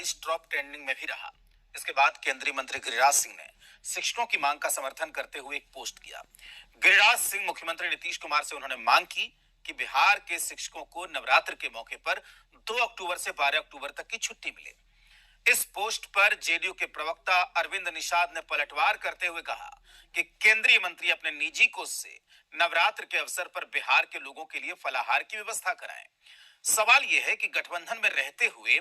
45 top trending में भी रहा। इसके बाद केंद्रीय मंत्री गिरिराज सिंह ने शिक्षकों की मांग का समर्थन करते हुए एक पोस्ट किया। गिरिराज सिंह मुख्यमंत्री नीतीश कुमार से उन्होंने मांग की कि बिहार के शिक्षकों को नवरात्र के मौके पर 2 अक्टूबर से 12 अक्टूबर तक की छुट्टी मिले। इस पोस्ट पर जेडीयू के प्रवक्ता अरविंद निषाद ने पलटवार करते हुए कहा कि केंद्रीय मंत्री अपने निजी कोष से नवरात्र के अवसर पर बिहार के लोगों के लिए फलाहार की व्यवस्था कराएं। सवाल यह है कि गठबंधन में रहते हुए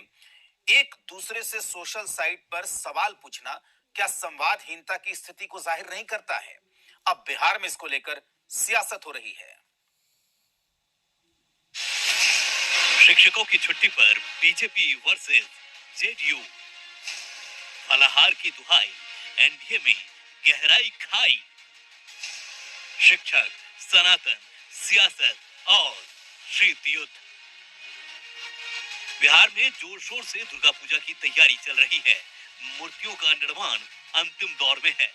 एक दूसरे से सोशल साइट पर सवाल पूछना क्या संवादहीनता की स्थिति को जाहिर नहीं करता है? अब बिहार में इसको लेकर सियासत हो रही है। शिक्षकों की छुट्टी पर बीजेपी वर्सेस जेडीयू, फलाहार की दुहाई, एनडीए में गहराई खाई, शिक्षक, सनातन, सियासत और शीत युद्ध। बिहार में जोर शोर से दुर्गा पूजा की तैयारी चल रही है। मूर्तियों का निर्माण अंतिम दौर में है,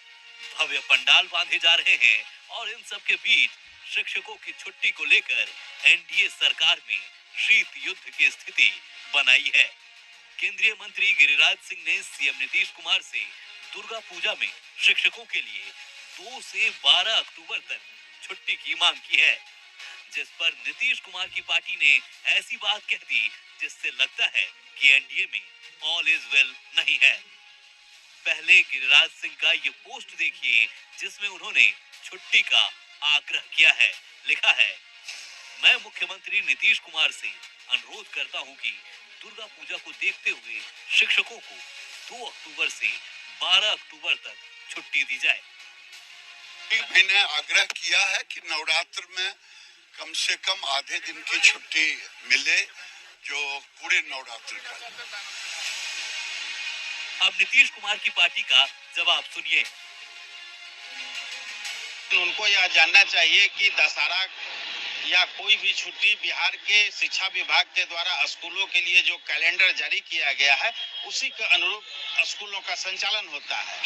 भव्य पंडाल बांधे जा रहे हैं और इन सब के बीच शिक्षकों की छुट्टी को लेकर एनडीए सरकार में शीत युद्ध की स्थिति बनाई है। केंद्रीय मंत्री गिरिराज सिंह ने सीएम नीतीश कुमार से दुर्गा पूजा में शिक्षकों के लिए 2 से 12 अक्टूबर तक छुट्टी की मांग की है, जिस पर नीतीश कुमार की पार्टी ने ऐसी बात कह दी जिससे लगता है कि एनडीए में ऑल इज वेल नहीं है। पहले गिरिराज सिंह का ये पोस्ट देखिए जिसमें उन्होंने छुट्टी का आग्रह किया है। लिखा है, मैं मुख्यमंत्री नीतीश कुमार से अनुरोध करता हूं कि दुर्गा पूजा को देखते हुए शिक्षकों को 2 अक्टूबर से 12 अक्टूबर तक छुट्टी दी जाए। मैंने आग्रह किया है कि नवरात्र में कम से कम आधे दिन की छुट्टी मिले, जो पूरे नवरात्र का। अब नीतीश कुमार की पार्टी का जवाब सुनिए। उनको यह जानना चाहिए कि दशहरा या कोई भी छुट्टी बिहार के शिक्षा विभाग के द्वारा स्कूलों के लिए जो कैलेंडर जारी किया गया है उसी के अनुरूप स्कूलों का संचालन होता है।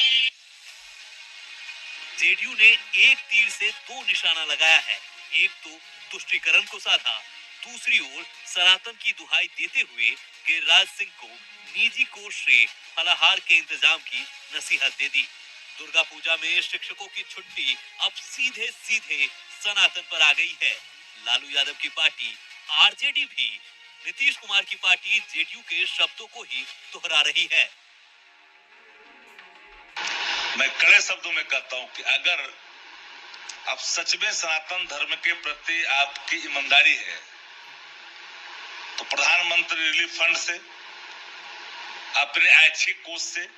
जेडीयू ने एक तीर से 2 निशाना लगाया है। एक तो तुष्टीकरण को साधा, दूसरी ओर सनातन की दुहाई देते हुए गिरिराज सिंह को निजी कोष से फलाहार के इंतजाम की नसीहत दे दी। दुर्गा पूजा में शिक्षकों की छुट्टी अब सीधे सीधे सनातन पर आ गई है। लालू यादव की पार्टी आरजेडी भी नीतीश कुमार की पार्टी जेडीयू के शब्दों को ही दोहरा रही है। मैं कड़े शब्दों में कहता हूं कि अगर आप सच में सनातन धर्म के प्रति आपकी ईमानदारी है तो प्रधानमंत्री रिलीफ फंड से, अपने ऐच्छिक कोष से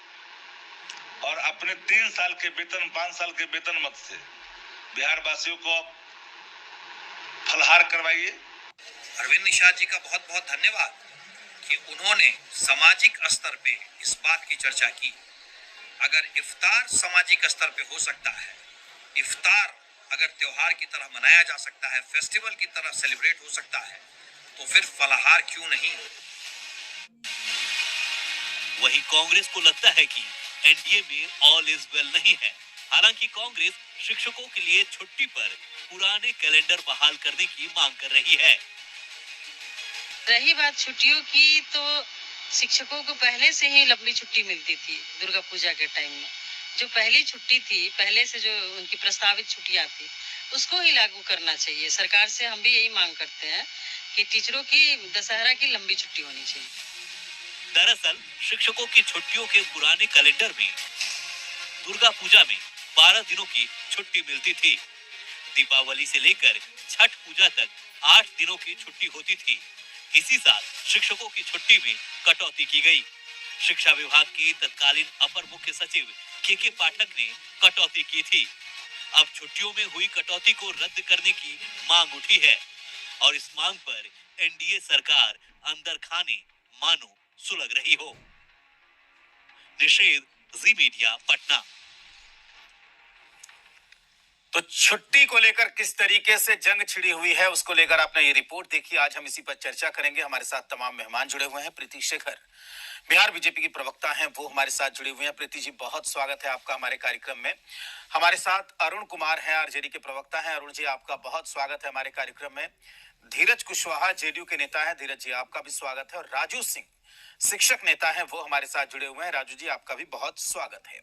और अपने 3 साल के वेतन, 5 साल के वेतन मत से बिहार वासियों को फलाहार करवाइए। अरविंद निषाद जी का बहुत बहुत धन्यवाद कि उन्होंने सामाजिक स्तर पे इस बात की चर्चा की। अगर इफ्तार सामाजिक स्तर पे हो सकता है, इफ्तार अगर त्योहार की तरह मनाया जा सकता है, फेस्टिवल की तरह सेलिब्रेट हो सकता है, तो फिर फलाहार क्यों नहीं? वहीं कांग्रेस को लगता है कि एनडीए में ऑल इज वेल नहीं है। हालांकि कांग्रेस शिक्षकों के लिए छुट्टी पर पुराने कैलेंडर बहाल करने की मांग कर रही है। रही बात छुट्टियों की, तो शिक्षकों को पहले से ही लंबी छुट्टी मिलती थी। दुर्गा पूजा के टाइम में जो पहली छुट्टी थी, पहले से जो उनकी प्रस्तावित छुट्टियां थी, उसको ही लागू करना चाहिए। सरकार से हम भी यही मांग करते हैं कि टीचरों की दशहरा की लंबी छुट्टी होनी चाहिए। दरअसल शिक्षकों की छुट्टियों के पुराने कैलेंडर में दुर्गा पूजा में 12 दिनों की छुट्टी मिलती थी। दीपावली से लेकर छठ पूजा तक 8 दिनों की छुट्टी होती थी। इसी साल शिक्षकों की छुट्टी में कटौती की गई। शिक्षा विभाग के तत्कालीन अपर मुख्य सचिव के पाठक ने कटौती की थी। अब छुट्टियों में हुई कटौती को रद्द करने की मांग उठी है और इस मांग पर एनडीए सरकार अंदर खाने मानो सुलग रही हो। निषेध, जी मीडिया, पटना। तो छुट्टी को लेकर किस तरीके से जंग छिड़ी हुई है उसको लेकर आपने ये रिपोर्ट देखी। आज हम इसी पर चर्चा करेंगे। हमारे साथ तमाम मेहमान जुड़े हुए हैं। प्रीति शेखर बिहार बीजेपी की प्रवक्ता हैं, वो हमारे साथ जुड़े हुए हैं। प्रीति जी, बहुत स्वागत है आपका हमारे कार्यक्रम में। हमारे साथ अरुण कुमार हैं, आरजेडी के प्रवक्ता हैं। अरुण जी, आपका बहुत स्वागत है हमारे कार्यक्रम में। धीरज कुशवाहा जेडीयू के नेता हैं। धीरज जी, आपका भी स्वागत है। और राजू सिंह शिक्षक नेता हैं, वो हमारे साथ जुड़े हुए हैं। राजू जी, आपका भी बहुत स्वागत है।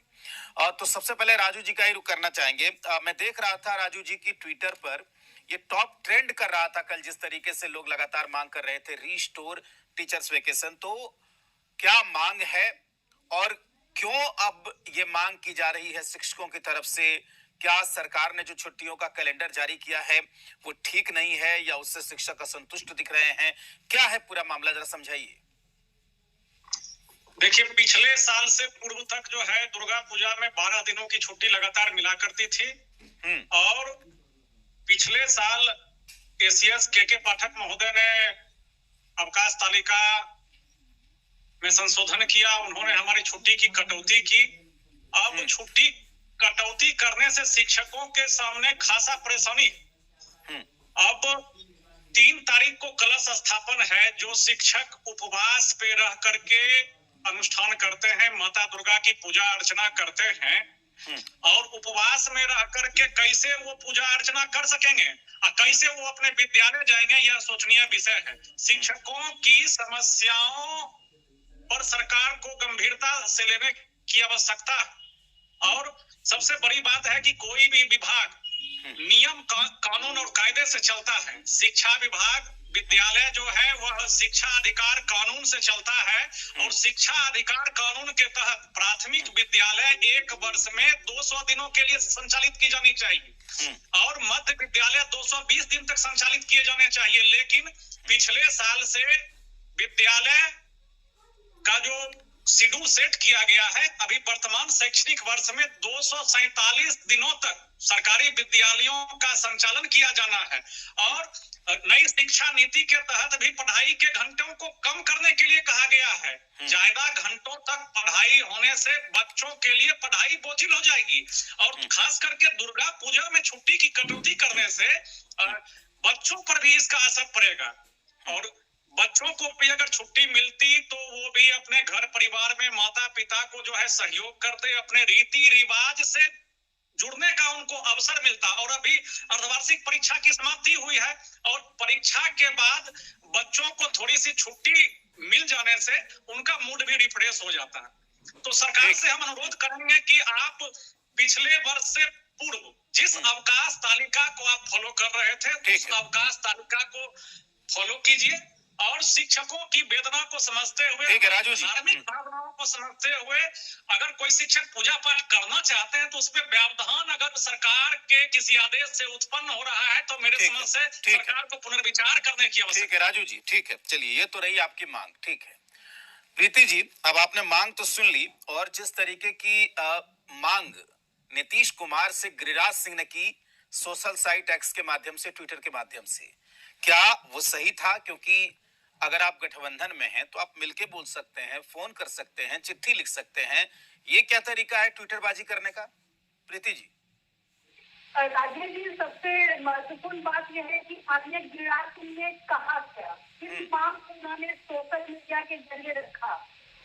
तो सबसे पहले राजू जी का ही रुख करना चाहेंगे। मैं देख रहा था राजू जी की ट्विटर पर ये टॉप ट्रेंड कर रहा था कल, जिस तरीके से लोग लगातार मांग कर रहे थे रीस्टोर टीचर्स वेकेशन। तो क्या मांग है और क्यों अब ये मांग की जा रही है शिक्षकों की तरफ से? क्या सरकार ने जो छुट्टियों का कैलेंडर जारी किया है वो ठीक नहीं है या उससे शिक्षक असंतुष्ट दिख रहे हैं? क्या है पूरा मामला, जरा समझाइए। देखिए, पिछले साल से पूर्व तक जो है दुर्गा पूजा में 12 दिनों की छुट्टी लगातार मिला करती थी। और पिछले साल एसीएस के पाठक महोदय ने अवकाश तालिका में संशोधन किया। उन्होंने हमारी छुट्टी की कटौती की। अब छुट्टी कटौती करने से शिक्षकों के सामने खासा परेशानी। अब 3 तारीख को कलश स्थापन है, जो शिक्षक उपवास पे रह करके अनुष्ठान करते हैं, माता दुर्गा की पूजा अर्चना करते हैं। और उपवास में रह करके कैसे वो पूजा अर्चना कर सकेंगे और कैसे वो अपने विद्यालय जाएंगे, यह सोचनीय विषय है। शिक्षकों की समस्याओं पर सरकार को गंभीरता से लेने की आवश्यकता है। और सबसे बड़ी बात है कि कोई भी विभाग नियम कानून और कायदे से चलता है। शिक्षा विभाग, विद्यालय जो है वह शिक्षा अधिकार कानून से चलता है। और शिक्षा अधिकार कानून के तहत प्राथमिक विद्यालय 1 वर्ष में 200 दिनों के लिए संचालित की जानी चाहिए और मध्य विद्यालय 220 दिन तक संचालित किए जाने चाहिए। लेकिन पिछले साल से विद्यालय का जो शेड्यूल सेट किया गया है, अभी वर्तमान शैक्षणिक वर्ष में 247 दिनों तक सरकारी विद्यालयों का संचालन किया जाना है। और नई शिक्षा नीति के तहत भी पढ़ाई के घंटों को कम करने के लिए कहा गया है। ज्यादा घंटों तक पढ़ाई होने से बच्चों के लिए पढ़ाई बोझिल हो जाएगी। और खास करके दुर्गा पूजा में छुट्टी की कटौती करने से बच्चों पर भी इसका असर पड़ेगा। और बच्चों को भी अगर छुट्टी मिलती तो वो भी अपने घर परिवार में माता पिता को जो है सहयोग करते, अपने रीति रिवाज से जुड़ने का उनको अवसर मिलता। और अभी अर्धवार्षिक परीक्षा की समाप्ति हुई है और परीक्षा के बाद बच्चों को थोड़ी सी छुट्टी मिल जाने से उनका मूड भी रिफ्रेश हो जाता है। तो सरकार से हम अनुरोध करेंगे कि आप पिछले वर्ष से पूर्व जिस अवकाश तालिका को आप फॉलो कर रहे थे, उस अवकाश तालिका को फॉलो कीजिए और शिक्षकों की वेदना को समझते हुए, धार्मिक भावनाओं को समझते हुए, अगर कोई शिक्षक पूजा पाठ करना चाहते हैं तो उसमें व्यवधान अगर सरकार के किसी आदेश से उत्पन्न हो रहा है तो मेरे समझ से सरकार को पुनर्विचार करने की आवश्यकता है। ठीक है राजू जी, ठीक है। चलिए, ये तो रही आपकी मांग, ठीक है। प्रीति जी, अब आपने मांग तो सुन ली, और जिस तरीके की मांग नीतीश कुमार से गिरिराज सिंह ने की सोशल साइट एक्स के माध्यम से, ट्विटर के माध्यम से, क्या वो सही था? क्योंकि अगर आप गठबंधन में हैं तो आप मिलके बोल सकते हैं, फोन कर सकते हैं, चिट्ठी लिख सकते हैं। ये क्या तरीका है ट्विटरबाजी करने का? प्रीति जी। राजेश जी, सबसे महत्वपूर्ण बात यह है कि आगे गिरिराज सिंह ने कहा क्या, किस मांग को उन्होंने सोशल मीडिया के जरिए रखा।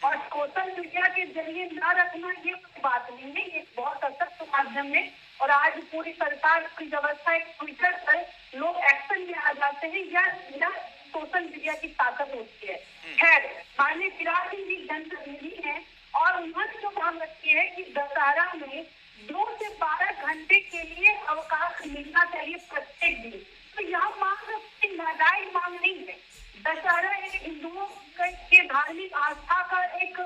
और सोशल मीडिया के जरिए न रखना ये बात नहीं है, ये बहुत सशक्त माध्यम है। और आज पूरी सरकार की व्यवस्था ट्विटर पर लोग एक्शन में आ जाते हैं, या सोशल मीडिया की ताकत होती है। खैर, माननीय गिरिराज सिंह जी जनप्रतिनिधि हैं और उन्होंने जो मांग रखी है कि दशहरा में 2 से 12 घंटे के लिए अवकाश मिलना चाहिए प्रत्येक दिन, तो यह मांग नाजायज मांग नहीं है। दशहरा एक हिंदुओं के धार्मिक आस्था का एक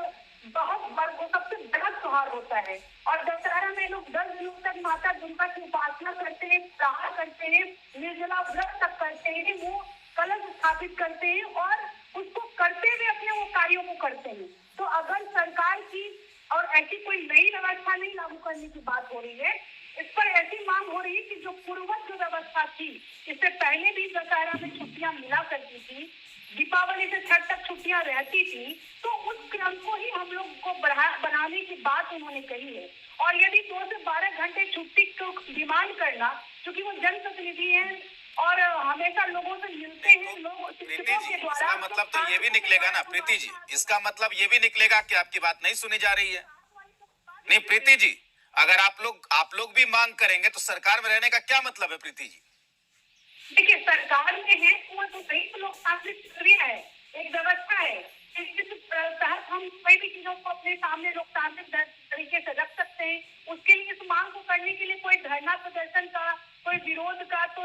बहुत सबसे बड़ा त्योहार होता है। और दशहरा में लोग 10 दिनों तक माता दुर्गा की उपासना करते हैं, प्रार्थना करते हैं, निर्जला व्रत तक करते हैं, वो कलश स्थापित करते हैं और उसको करते हुए अपने वो कार्यों को करते हैं। तो अगर सरकार की और ऐसी कोई नई व्यवस्था नहीं लागू करने की बात हो रही है, इस पर ऐसी मांग हो रही है कि जो पूर्ववत जो व्यवस्था थी, इससे पहले भी दशहरा में छुट्टियां मिला करती थी, दीपावली से छठ तक छुट्टियां रहती थी, तो उस क्रम को ही हम लोग को बनाने की बात उन्होंने कही है। और यदि 2 से 12 घंटे छुट्टी को डिमांड करना, क्योंकि वो जनप्रतिनिधि हैं और हमेशा लोगों से मिलते हैं, लोग शिक्षकों के द्वारा, इसका मतलब तो ये भी निकलेगा ना प्रीति जी, इसका मतलब ये भी निकलेगा कि आपकी बात नहीं सुनी जा रही है। नहीं प्रीति जी, अगर आप लोग भी मांग करेंगे तो सरकार में रहने का क्या मतलब है प्रीति जी? देखिए, सरकार में है तो वो तो सही लोकतांत्रिक प्रक्रिया है, एक व्यवस्था है। इस तहत हम कोई भी चीजों को अपने सामने लोकतांत्रिक तरीके से रख सकते हैं। उसके लिए इस मांग को करने के लिए कोई धरना प्रदर्शन का, कोई विरोध का तो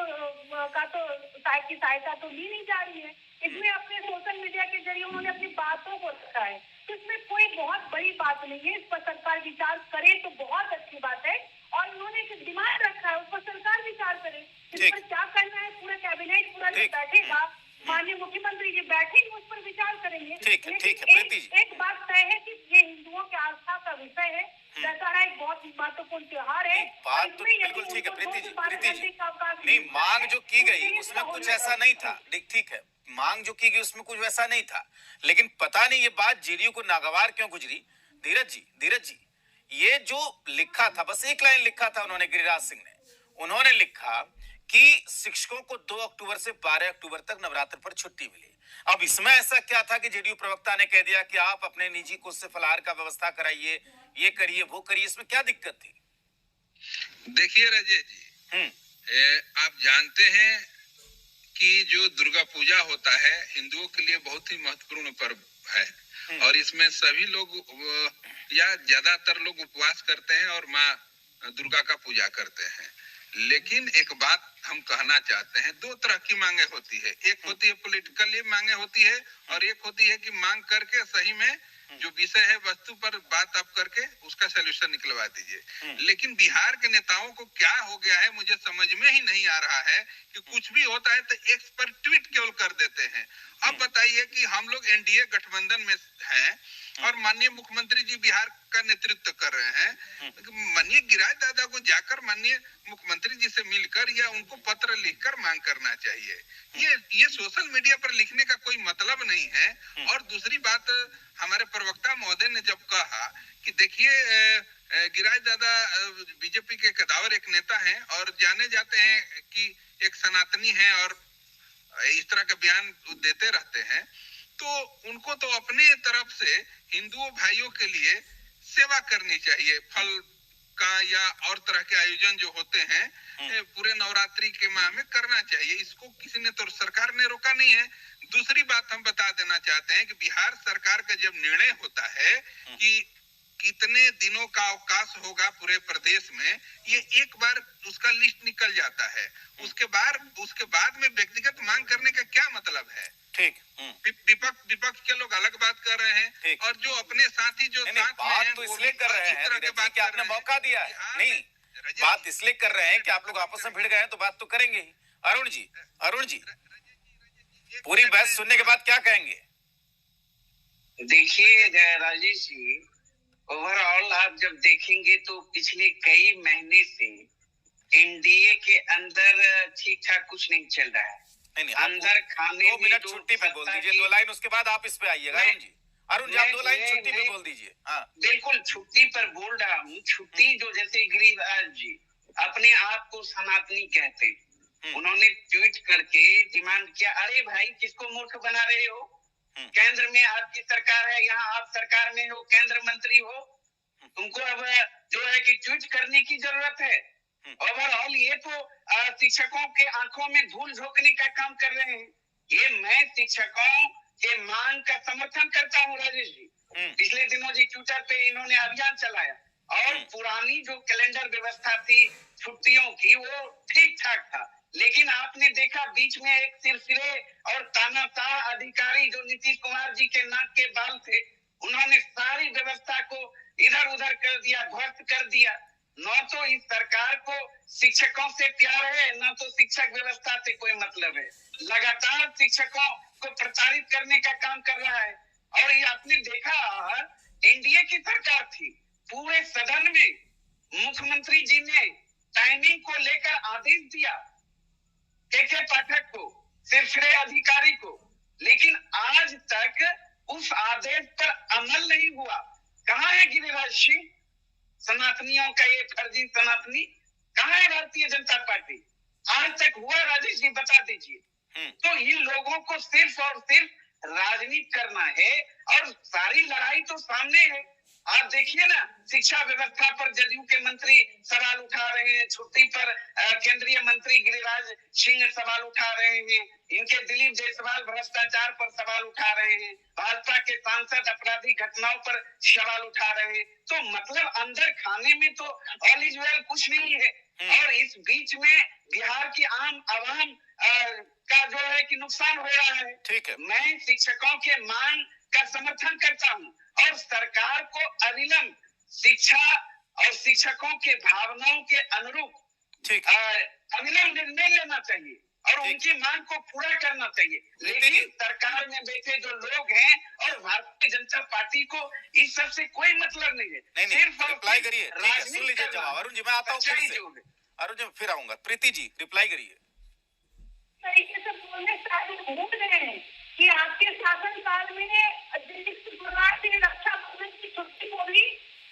की सहायता तो ली नहीं जा रही है। इसमें अपने सोशल मीडिया के जरिए उन्होंने अपनी बातों को रखा है, तो इसमें कोई बहुत बड़ी बात नहीं है। इस पर सरकार विचार करे तो बहुत अच्छी बात है, और उन्होंने एक डिमांड रखा है, उस पर सरकार विचार करे। इस पर क्या करना है, पूरा कैबिनेट पूरा जो बैठेगा, माननीय मुख्यमंत्री जी बैठेंगे, उस पर विचार करेंगे। ठीक है प्रीति जी। एक बात तय है कि ये हिंदुओं की आस्था का विषय है। दशहरा एक बहुत महत्वपूर्ण त्योहार है। बात तो बिल्कुल ठीक है प्रीति जी। नहीं, मांग जो की गई उसमें कुछ ऐसा नहीं था। ठीक है, मांग जो की गई उसमें कुछ वैसा नहीं था, लेकिन पता नहीं ये बात जेडीयू को नागवार क्यों गुजरी। धीरज जी, ये जो लिखा था, बस एक लाइन लिखा था उन्होंने, गिरिराज सिंह ने, उन्होंने लिखा कि शिक्षकों को 2 अक्टूबर से 12 अक्टूबर तक नवरात्र पर छुट्टी मिली। अब इसमें ऐसा क्या था कि जेडीयू प्रवक्ता ने कह दिया कि आप अपने निजी कोष से फलाहार का व्यवस्था कराइए, ये करिए, वो करिए, इसमें क्या दिक्कत थी? देखिए राजेश जी, आप जानते हैं कि जो दुर्गा पूजा होता है हिंदुओं के लिए बहुत ही महत्वपूर्ण पर्व है, और इसमें सभी लोग या ज्यादातर लोग उपवास करते हैं और माँ दुर्गा का पूजा करते हैं। लेकिन एक बात हम कहना चाहते हैं, 2 तरह की मांगे होती है। एक होती है पॉलिटिकली मांगे होती है, और एक होती है कि मांग करके सही में जो विषय है वस्तु पर बात आप करके उसका सलूशन निकलवा दीजिए। लेकिन बिहार के नेताओं को क्या हो गया है मुझे समझ में ही नहीं आ रहा है कि कुछ भी होता है तो एक्स पर ट्वीट केवल कर देते हैं। अब बताइए कि हम लोग एनडीए गठबंधन में हैं और माननीय मुख्यमंत्री जी बिहार का नेतृत्व कर रहे हैं। माननीय गिरिराज दादा को जाकर माननीय मुख्यमंत्री जी से मिलकर या उनको पत्र लिखकर मांग करना चाहिए। ये सोशल मीडिया पर लिखने का कोई मतलब नहीं है। और दूसरी बात, हमारे प्रवक्ता महोदय ने जब कहा कि देखिए गिरिराज दादा बीजेपी के कदावर एक नेता हैं और जाने जाते हैं कि एक सनातनी हैं और इस तरह के बयान देते रहते हैं, तो उनको तो अपने तरफ से हिंदुओं भाइयों के लिए सेवा करनी चाहिए। फल का या और तरह के आयोजन जो होते हैं पूरे नवरात्रि के माह में करना चाहिए। इसको किसी ने तो सरकार ने रोका नहीं है। दूसरी बात हम बता देना चाहते हैं कि बिहार सरकार का जब निर्णय होता है कि कितने दिनों का अवकाश होगा पूरे प्रदेश में, ये एक बार उसका लिस्ट निकल जाता है। उसके बाद में व्यक्तिगत मांग करने का क्या मतलब है? ठीक। विपक्ष के लोग अलग बात कर रहे हैं और जो अपने साथी जो नहीं, बात तो इसलिए कर रहे हैं कि आपने मौका दिया है। नहीं, बात इसलिए कर रहे हैं कि आप लोग आपस में भिड़ गए हैं तो बात तो करेंगे ही। अरुण जी पूरी बहस सुनने के बाद क्या कहेंगे? देखिए राजेश जी, ओवरऑल आप जब देखेंगे तो पिछले कई महीने से एनडीए के अंदर ठीक ठाक कुछ नहीं चल रहा है। नहीं, अंदर खाने 2 मिनट छुट्टी पे बोल दीजिए, 2 लाइन, उसके बाद आप इस पे आइएगा। अरुण जी आप 2 लाइन छुट्टी पे बोल दीजिए। हाँ बिल्कुल छुट्टी पर बोल रहा हूँ। छुट्टी जो जैसे गिरिराज जी अपने आप को सनातनी कहते हैं, उन्होंने ट्वीट करके डिमांड किया, अरे भाई किसको मूर्ख बना रहे हो? केंद्र में आपकी सरकार है, यहाँ आप सरकार में हो, केंद्र मंत्री हो, तुमको अब जो है कि ट्वीट करने की जरूरत है। ओवरऑल ये तो शिक्षकों के आंखों में धूल झोंकने का काम कर रहे हैं। ये मैं शिक्षकों के मांग का समर्थन करता हूँ राजेश जी। पिछले दिनों जी ट्विटर पे इन्होंने अभियान चलाया और पुरानी जो कैलेंडर व्यवस्था थी छुट्टियों की वो ठीक ठाक था, लेकिन आपने देखा बीच में एक सिलसिले और तानाशाह अधिकारी जो नीतीश कुमार जी के नाक के बाल थे, उन्होंने सारी व्यवस्था को इधर उधर कर दिया, ध्वस्त कर दिया। न तो इस सरकार को शिक्षकों से प्यार है, न तो शिक्षक व्यवस्था से कोई मतलब है। लगातार शिक्षकों को प्रताड़ित करने का काम कर रहा है। और ये आपने देखा एनडीए की सरकार थी, पूरे सदन में मुख्यमंत्री जी ने टाइमिंग को लेकर आदेश दिया के पाठक को, सिलसिले अधिकारी को, लेकिन आज तक उस आदेश पर अमल नहीं हुआ। कहाँ है गिरिराज सिंह? सनातनियों का ये फर्जी सनातनी कहाँ है भारतीय जनता पार्टी? आज तक हुआ राजेश जी, बता दीजिए। तो इन लोगों को सिर्फ और सिर्फ राजनीति करना है और सारी लड़ाई तो सामने है। आप देखिए ना, शिक्षा व्यवस्था पर जदयू के मंत्री सवाल उठा रहे हैं, छुट्टी पर केंद्रीय मंत्री गिरिराज सिंह सवाल उठा रहे हैं, इनके दिलीप जायसवाल भ्रष्टाचार पर सवाल उठा रहे हैं, भाजपा के सांसद आपराधिक घटनाओं पर सवाल उठा रहे हैं। तो मतलब अंदर खाने में तो ऑल इज वेल कुछ नहीं है। और इस बीच में बिहार की आम आवाम का जो है कि नुकसान हो रहा है। ठीक है, मैं शिक्षकों के मांग का समर्थन करता हूं और सरकार को अविलंब शिक्षा और शिक्षकों के भावनाओं के अनुरूप अविलंब निर्णय लेना चाहिए और उनकी मांग को पूरा करना चाहिए। लेकिन सरकार में बैठे जो लोग हैं और भारतीय जनता पार्टी को इस सब से कोई मतलब नहीं है। सिर्फ रिप्लाई करिए, सुन लीजिए जवाब। अरुण जी मैं आता हूँ फिर से, अरुण जी फिर आऊंगा। प्रीति जी रिप्लाई करिए। तरीके से बोलने से भूल रहे हैं कि आपके शासनकाल में रक्षा बंधन की छुट्टी को भी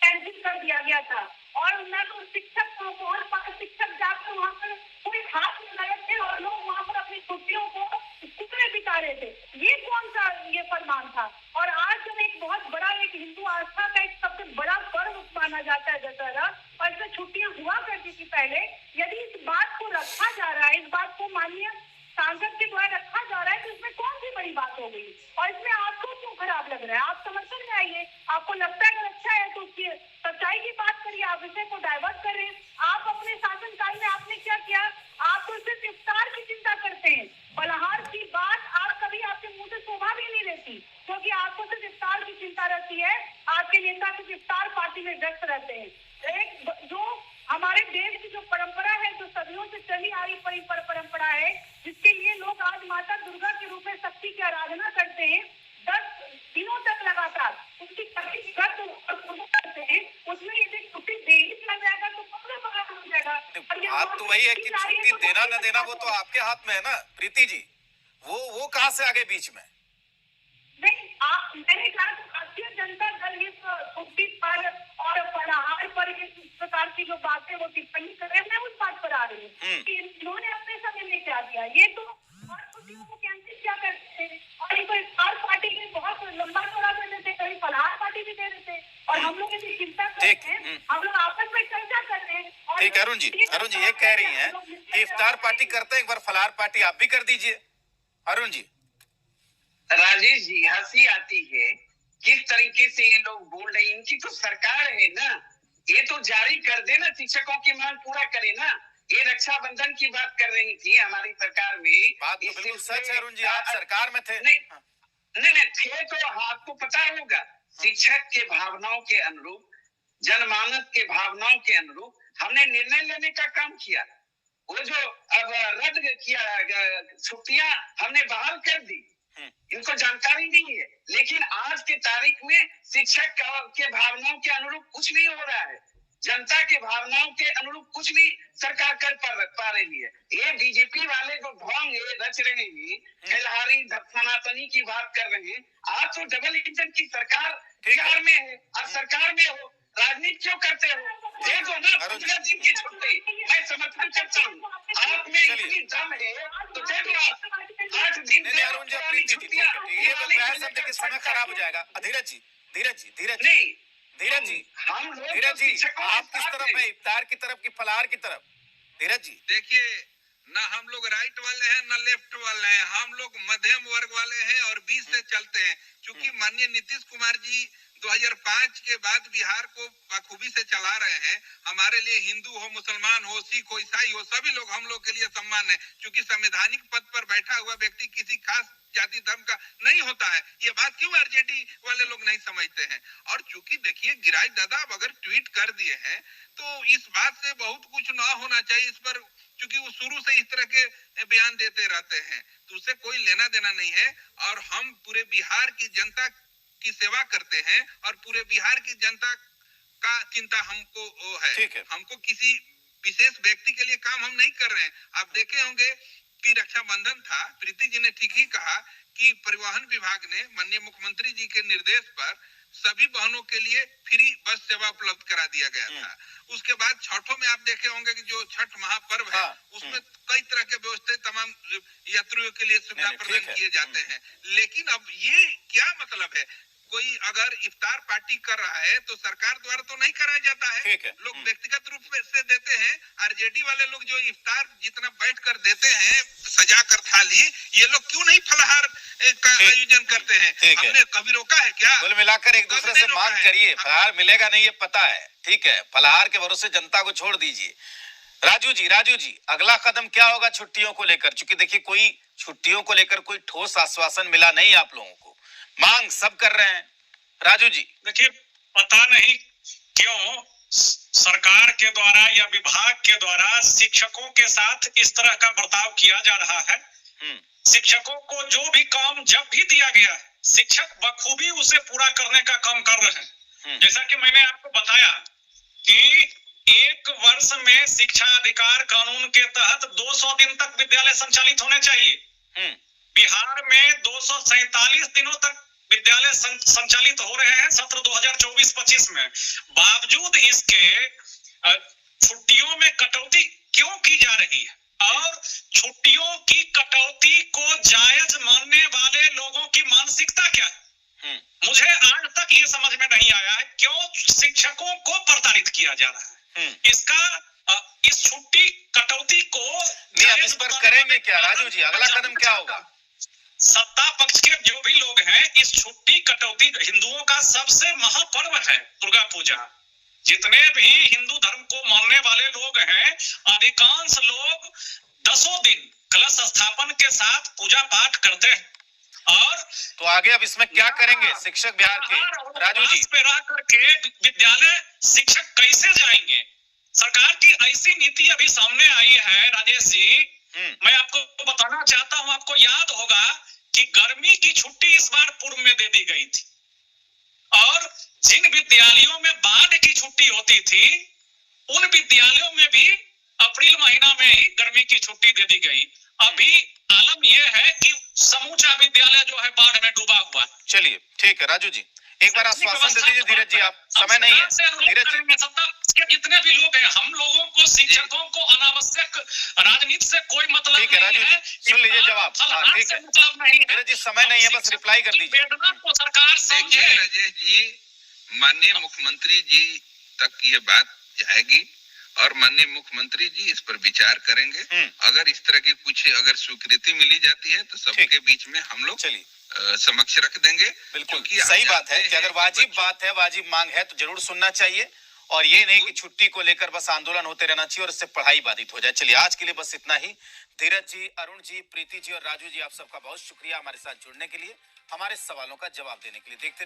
कैंसिल कर दिया गया था और न तो शिक्षक को शिक्षक जाकर वहाँ पर कोई हाथ में लगे थे और लोग वहाँ पर अपनी छुट्टियों को स्कूल में बिता रहे थे। ये कौन सा ये फरमान था? और आज जब एक बहुत बड़ा एक हिंदू आस्था का एक सबसे बड़ा पर्व माना जाता है दशहरा, और इसमें छुट्टियां हुआ करती थी पहले, यदि इस बात को रखा जा रहा है, इस बात को माननीय सांसद के द्वारा रखा जा रहा है, तो इसमें कौन सी बड़ी बात हो गई? और इसमें आपको क्यों खराब लग रहा है? आप समर्थन में आइए। आपको लगता है अगर अच्छा है तो उसकी सच्चाई की बात करिए, आप विषय को डाइवर्ट कर रहे हैं। आप अपने शासनकाल में आपने क्या किया? आप तो सिर्फ इफ्तार की चिंता करते हैं, फलाहार की बात आप कभी आपके मुंह से शोभा भी नहीं लेती, क्योंकि आपको सिर्फ इफ्तार की चिंता रहती है। आपके नेता सिर्फ इफ्तार पार्टी में व्यस्त रहते हैं। एक जो हमारे देश की जो परंपरा है, जो सदियों से चली आ रही परंपरा है, जिसके लिए लोग आज माता दुर्गा के रूप में शक्ति की आराधना करते हैं, 10 दिनों तक लगातार उसकी करते हैं, उसमें यदि छुट्टी दे ही दिया जाएगा तो पकड़ा हो जाएगा। बात तो वही है कि छुट्टी देना न देना वो तो आपके हाथ में है ना प्रीति जी। वो कहाँ से आगे बीच में? नहीं, मैंने कहा भारतीय जनता दल इस छुट्टी पर और फलाहार पर इस प्रकार की जो बातें वो टिप्पणी कर रहे हैं, मैं उस बात पर आ रही हूँ कि इन्होंने अपने समय में क्या दिया। ये तो और छुट्टियों को कैंसिल क्या करते थे और इनको इफ्तार पार्टी के बहुत लंबा चौड़ा कर देते, कभी फलाहार पार्टी भी दे देते और हम लोग इसकी चिंता करते हैं, हम लोग आपस में चर्चा कर रहे हैं। ठीक, अरुण जी ये कह रही हैं कि इफ्तार पार्टी करते हैं, एक बार फलाहार पार्टी आप भी कर दीजिए। अरुण जी। राजेश जी, हंसी आती है किस तरीके से ये लोग बोल रहे हैं। इनकी तो सरकार है ना, ये तो जारी कर दे ना, शिक्षकों की मांग पूरा करे ना। ये रक्षाबंधन की बात कर रही थी हमारी सरकार में। बात तो बिल्कुल सच है अरुण जी, आप सरकार में थे। नहीं थे तो आपको पता होगा, शिक्षक के भावनाओं के अनुरूप, जनमानस के भावनाओं के अनुरूप हमने निर्णय लेने का काम किया। वो जो अब रद्द किया छुट्टियां हमने बहाल कर दी, इनको जानकारी नहीं है। लेकिन आज के तारीख में शिक्षक के भावनाओं के अनुरूप कुछ नहीं हो रहा है, जनता के भावनाओं के अनुरूप कुछ नहीं सरकार कर पा रही है। ये बीजेपी वाले जो ढोंग रच रहे हैं, खिलाड़ी सनातनी की बात कर रहे हैं। आज तो डबल इंजन की सरकार बिहार में है, आप सरकार में हो, राजनीति क्यों करते हो? दे दो ना 15 दिन की छुट्टी, मैं समर्थन करता हूँ। आप में इतनी दम है तो दे दो आप 8 दिन। अरुण जी ये बहस अब देखिए समय खराब हो जाएगा। धीरज जी आप किस तरफ है, इफ्तार की तरफ की फलाहार की तरफ? धीरज जी देखिए, ना हम लोग राइट वाले हैं ना लेफ्ट वाले हैं, हम लोग मध्यम वर्ग वाले हैं और बीच से चलते हैं। क्योंकि माननीय नीतीश कुमार जी 2005 के बाद बिहार को बखूबी से चला रहे हैं। हमारे लिए हिंदू हो, मुसलमान हो, सिख हो, ईसाई हो, सभी लोग हम लोग के लिए सम्मान है। क्योंकि संवैधानिक पद पर बैठा हुआ व्यक्ति किसी खास जाति धर्म का नहीं होता है। ये बात क्यों आरजेडी वाले लोग नहीं समझते हैं? और चूंकि देखिए गिरिराज दादा अगर ट्वीट कर दिए हैं तो इस बात से बहुत कुछ ना होना चाहिए इस पर, क्योंकि वो शुरू से इस तरह के बयान देते रहते हैं, तो उससे कोई लेना देना नहीं है। और हम पूरे बिहार की जनता की सेवा करते हैं और पूरे बिहार की जनता का चिंता हमको है। हमको किसी विशेष व्यक्ति के लिए काम हम नहीं कर रहे हैं। आप देखे होंगे कि रक्षाबंधन था, प्रीति जी ने ठीक ही कहा कि परिवहन विभाग ने माननीय मुख्यमंत्री जी के निर्देश पर सभी वाहनों के लिए फ्री बस सेवा उपलब्ध करा दिया गया था। उसके बाद छठों में आप देखे होंगे कि जो छठ महापर्व है उसमें कई तरह के व्यवस्था तमाम यात्रियों के लिए सुविधा प्रदान किए जाते हैं। लेकिन अब ये क्या मतलब है? कोई अगर इफ्तार पार्टी कर रहा है तो सरकार द्वारा तो नहीं कराया जाता है, लोग व्यक्तिगत रूप से देते हैं। आरजेडी वाले लोग जो इफ्तार जितना बैठ कर देते हैं सजा कर थाली, ये लोग क्यों नहीं फलाहार का आयोजन करते हैं? हमने कभी रोका है क्या? कुल मिलाकर एक दूसरे से मांग करिए, फलाहार मिलेगा नहीं ये पता है, ठीक है, फलाहार के भरोसे जनता को छोड़ दीजिए। राजू जी अगला कदम क्या होगा छुट्टियों को लेकर? चूंकि देखिए कोई छुट्टियों को लेकर कोई ठोस आश्वासन मिला नहीं आप लोगों को, मांग सब कर रहे हैं। राजू जी देखिए, पता नहीं क्यों सरकार के द्वारा या विभाग के द्वारा शिक्षकों के साथ इस तरह का बर्ताव किया जा रहा है। शिक्षकों को जो भी काम जब भी दिया गया है, शिक्षक बखूबी उसे पूरा करने का काम कर रहे हैं। जैसा कि मैंने आपको बताया कि एक वर्ष में शिक्षा अधिकार कानून के तहत 200 दिन तक विद्यालय संचालित होने चाहिए। बिहार में 247 दिनों तक विद्यालय संचालित हो रहे हैं सत्र 2024-25 में। बावजूद इसके छुट्टियों में कटौती क्यों की जा रही है? और छुट्टियों की कटौती को जायज मानने वाले लोगों की मानसिकता क्या है? मुझे आज तक ये समझ में नहीं आया है क्यों शिक्षकों को प्रताड़ित किया जा रहा है। इस छुट्टी कटौती को नहीं, इस पर करेंगे क्या राजू जी? अगला कदम क्या होगा? सत्ता पक्ष के जो भी लोग हैं, इस छुट्टी कटौती, हिंदुओं का सबसे महापर्व है दुर्गा पूजा। जितने भी हिंदू धर्म को मानने वाले लोग हैं, अधिकांश लोग 10 दिन कलश स्थापन के साथ पूजा पाठ करते हैं। और तो आगे अब इसमें क्या करेंगे शिक्षक बिहार के? राजू जी पे रह करके विद्यालय शिक्षक कैसे जाएंगे? सरकार की ऐसी नीति अभी सामने आई है राजेश जी, मैं आपको बताना चाहता हूं, आपको याद होगा कि गर्मी की छुट्टी इस बार पूर्व में दे दी गई थी और जिन विद्यालयों में बाढ़ की छुट्टी होती थी उन विद्यालयों में भी अप्रैल महीना में ही गर्मी की छुट्टी दे दी गई। अभी आलम यह है कि समूचा विद्यालय जो है बाढ़ में डूबा हुआ है। चलिए ठीक है राजू जी, एक बार आश्वासन दे दीजिए धीरज जी, आप समय नहीं है धीरज जी। सत्ता के जितने भी लोग हैं, हम लोगों को शिक्षकों को अनावश्यक राजनीति से कोई मतलब ठीक है राजू जी, सुन लीजिए जवाब। ठीक है धीरज जी, समय नहीं है, बस रिप्लाई कर दीजिए। को सरकार देखिए राजेश जी, माननीय मुख्यमंत्री जी तक ये बात जाएगी और माननीय मुख्यमंत्री जी इस पर विचार करेंगे। अगर इस तरह की कुछ अगर स्वीकृति मिली जाती है तो सबके बीच में हम लोग समक्ष रख देंगे। बिल्कुल सही बात है कि अगर वाजिब बात है, वाजिब मांग है तो जरूर सुनना चाहिए, और ये नहीं कि छुट्टी को लेकर बस आंदोलन होते रहना चाहिए और इससे पढ़ाई बाधित हो जाए। चलिए आज के लिए बस इतना ही। धीरज जी, अरुण जी, प्रीति जी और राजू जी, आप सबका बहुत शुक्रिया हमारे साथ जुड़ने के लिए, हमारे सवालों का जवाब देने के लिए। देखते